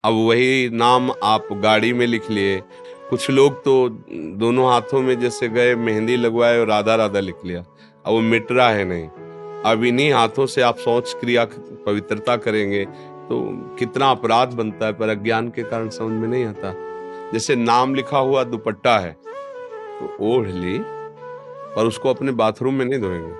अब वही नाम आप गाड़ी में लिख लिए। कुछ लोग तो दोनों हाथों में जैसे गए, मेहंदी लगवाए और राधा राधा लिख लिया। अब वो मिट रहा है नहीं। अब इन्हीं हाथों से आप शौच क्रिया पवित्रता करेंगे तो कितना अपराध बनता है, पर अज्ञान के कारण समझ में नहीं आता। जैसे नाम लिखा हुआ दुपट्टा है तो ओढ़ ली, पर उसको अपने बाथरूम में नहीं धोएंगे।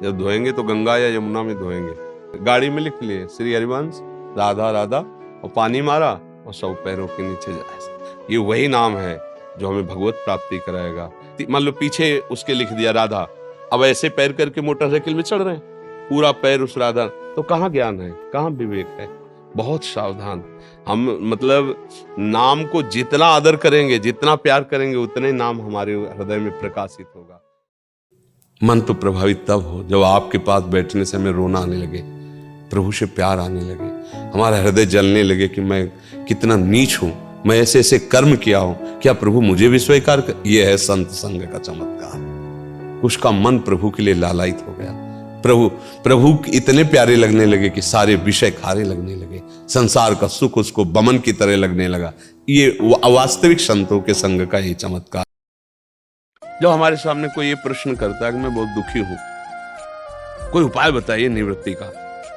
जब धोएंगे तो गंगा या यमुना में धोएंगे। गाड़ी में लिख लिए श्री हरिवंश राधा राधा और पानी मारा और सब पैरों के नीचे जाए। ये वही नाम है जो हमें भगवत प्राप्ति कराएगा। मान लो पीछे उसके लिख दिया राधा, अब ऐसे पैर करके मोटरसाइकिल में चढ़ रहे हैं, पूरा पैर उस राधा, तो कहाँ ज्ञान है, कहाँ विवेक है। बहुत सावधान। हम मतलब नाम को जितना आदर करेंगे, जितना प्यार करेंगे, उतने नाम हमारे हृदय में प्रकाशित होगा। मन तो प्रभावित तब हो जब आपके पास बैठने से हमें रोना आने लगे, प्रभु से प्यार आने लगे, हमारा हृदय जलने लगे कि मैं कितना नीच हूं, मैं ऐसे ऐसे कर्म किया हूं, क्या प्रभु मुझे भी स्वीकार कर। ये है संत संग का चमत्कार। उसका मन प्रभु के लिए लालायित हो गया। प्रभु इतने प्यारे लगने लगे कि सारे विषय खारे लगने लगे, संसार का सुख उसको बमन की तरह लगने लगा। ये अवास्तविक संतों के संग का ये चमत्कार। जब हमारे सामने कोई ये प्रश्न करता है कि मैं बहुत दुखी हूं, कोई उपाय बताइए निवृत्ति का,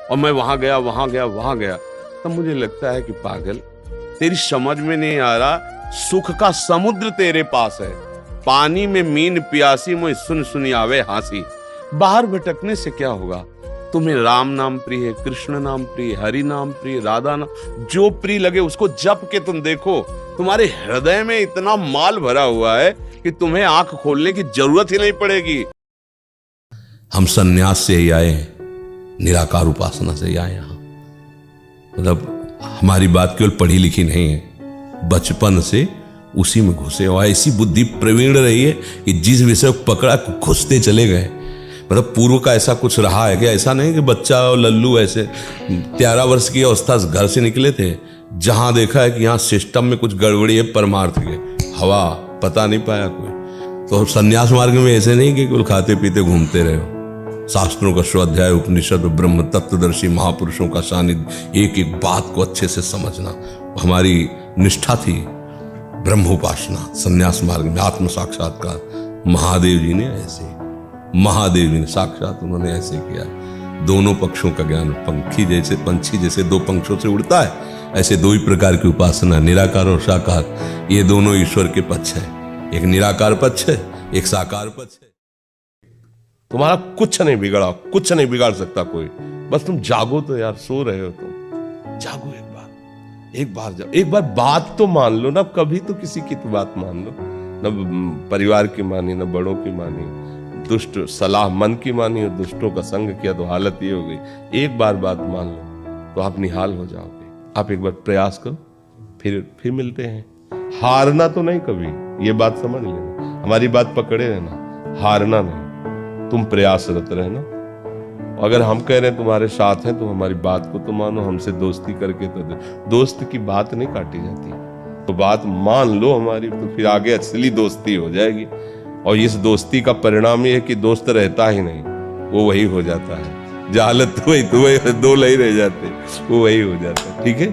और मैं वहां गया, तब मुझे लगता है कि पागल, तेरी समझ में नहीं आ रहा, सुख का समुद्र तेरे पास है। पानी में मीन प्यासी, मुझे सुन सुनी आवे हासी। बाहर भटकने से क्या होगा। तुम्हें राम नाम प्रिय है, कृष्ण नाम प्रिय, हरि नाम प्रिय, राधा नाम, जो प्रिय लगे उसको जप के तुम देखो। तुम्हारे हृदय में इतना माल भरा हुआ है कि तुम्हें आंख खोलने की जरूरत ही नहीं पड़ेगी। हम सन्यास से ही आए हैं, निराकार उपासना से ही आए यहाँ। मतलब हमारी बात केवल पढ़ी लिखी नहीं है, बचपन से उसी में घुसे और ऐसी बुद्धि प्रवीण रही है कि जिस विषय को पकड़ा घुसते चले गए। मतलब पूर्व का ऐसा कुछ रहा है क्या? ऐसा नहीं कि बच्चा और लल्लू ऐसे 13 वर्ष की अवस्था घर से निकले थे, जहां देखा है कि यहाँ सिस्टम में कुछ गड़बड़ी है, परमार्थ के हवा पता नहीं पाया कोई। तो संन्यास मार्ग में ऐसे नहीं कि कुल खाते पीते घूमते रहे हो। शास्त्रों का स्वाध्याय, उपनिषद, ब्रह्म तत्वदर्शी महापुरुषों का सानिध्य, एक एक बात को अच्छे से समझना हमारी निष्ठा थी। ब्रह्म उपासना, संन्यास मार्ग में आत्म साक्षात्कार। महादेव जी ने साक्षात उन्होंने ऐसे किया। दोनों पक्षों का ज्ञान, पंछी जैसे दो पंखों से उड़ता है, ऐसे दो ही प्रकार की उपासना, निराकार और साकार। ये दोनों ईश्वर के पक्ष है, एक निराकार पक्ष है, एक साकार पक्ष है। तुम्हारा कुछ नहीं बिगड़ा, कुछ नहीं बिगाड़ सकता कोई। बस तुम जागो तो यार, सो रहे हो तुम, जागो एक बार बात तो मान लो ना। कभी तो किसी की तो बात मान लो, न परिवार की मानी, न बड़ों की मानी, दुष्ट सलाह मन की मानी और दुष्टों का संग किया तो हालत ये हो गई। एक बार बात मान लो तो आप निहाल हो जाओगे। आप एक बार प्रयास करो, फिर मिलते हैं। हारना तो नहीं कभी, ये बात समझ लेना, हमारी बात पकड़े रहना, हारना नहीं, तुम प्रयासरत रहना। अगर हम कह रहे हैं तुम्हारे साथ हैं तो हमारी बात को तो मानो, हमसे दोस्ती करके तो दोस्त की बात नहीं काटी जाती। तो बात मान लो हमारी, तो फिर आगे असली दोस्ती हो जाएगी। और इस दोस्ती का परिणाम ये है कि दोस्त रहता ही नहीं, वो वही हो जाता है। जहालत तो वही दो नहीं रह जाते, वो वही हो जाता है। ठीक है,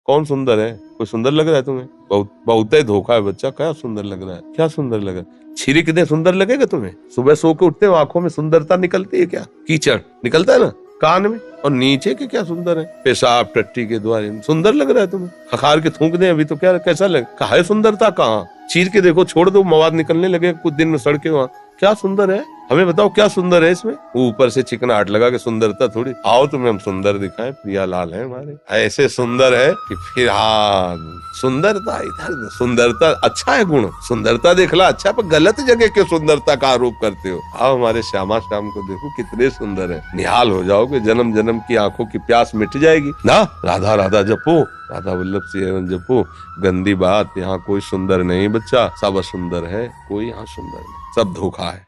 कौन सुंदर है? कोई सुंदर लग रहा है तुम्हें? बहुत ही धोखा है बच्चा। क्या सुंदर लग रहा है? क्या सुंदर लग रहा है? छिरिक दे, सुंदर लगेगा तुम्हें? सुबह सो के उठते हो, आंखों में सुंदरता निकलती है क्या? कीचड़ निकलता है ना कान में, और नीचे के क्या सुंदर है? पेशाब टट्टी के द्वारे सुंदर लग रहा है तुम्हें? खखार के थूक दे अभी तो क्या, कैसा लगे? कहा है सुंदरता? कहाँ? चीर के देखो, छोड़ दो, मवाद निकलने लगे कुछ दिन में सड़के वहां। क्या सुंदर है? हमें बताओ क्या सुंदर है इसमें? ऊपर से चिकनाहट लगा के सुंदरता थोड़ी। आओ तुम्हें हम सुंदर दिखाएं, प्रिया लाल है हमारे, ऐसे सुंदर है कि फिर हाँ, सुंदरता इधर, सुंदरता अच्छा है गुण, सुंदरता देखला अच्छा, पर गलत जगह क्यों सुंदरता का आरोप करते हो? आओ हमारे श्यामा श्याम को देखो, कितने सुंदर है। निहाल हो जाओगे, जन्म जन्म की आंखों की प्यास मिट जाएगी ना। राधा राधा जपो, राधा वल्लभ सिंह जपो। गंदी बात, यहाँ कोई सुंदर नहीं बच्चा, सब सुंदर है, कोई यहाँ सुंदर नहीं, सब धोखा है।